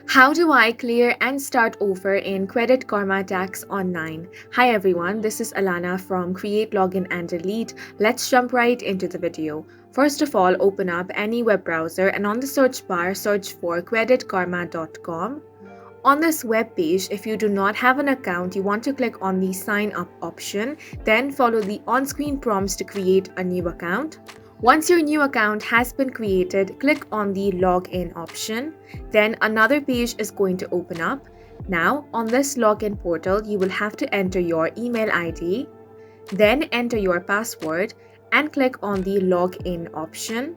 How do I clear and start over in Credit Karma Tax Online? Hi everyone, this is Alana from Create, Login and Delete. Let's jump right into the video. First of all, open up any web browser and on the search bar, search for creditkarma.com. On this web page, if you do not have an account, you want to click on the sign up option, then follow the on-screen prompts to create a new account. Once your new account has been created, click on the login option. Then another page is going to open up. Now, on this login portal, you will have to enter your email ID, then enter your password and click on the login option.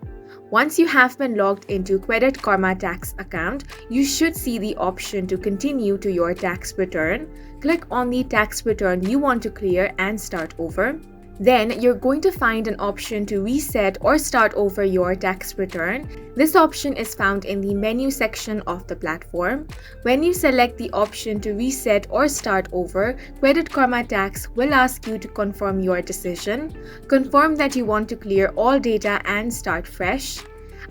Once you have been logged into Credit Karma Tax account, you should see the option to continue to your tax return. Click on the tax return you want to clear and start over. Then you're going to find an option to reset or start over your tax return. This option is found in the menu section of the platform. When you select the option to reset or start over, Credit Karma Tax will ask you to confirm your decision. Confirm that you want to clear all data and start fresh.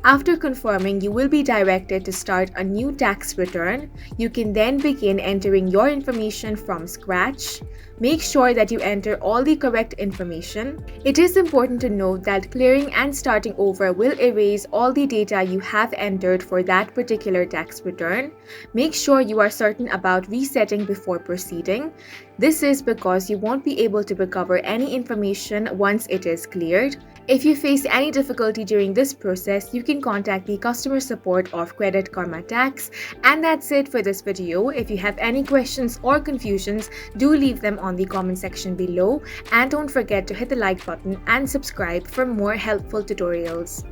After confirming, you will be directed to start a new tax return. You can then begin entering your information from scratch. Make sure that you enter all the correct information. It is important to note that clearing and starting over will erase all the data you have entered for that particular tax return. Make sure you are certain about resetting before proceeding. This is because you won't be able to recover any information once it is cleared. If you face any difficulty during this process, you can contact the customer support of Credit Karma Tax. And that's it for this video. If you have any questions or confusions, do leave them on the comment section below. And don't forget to hit the like button and subscribe for more helpful tutorials.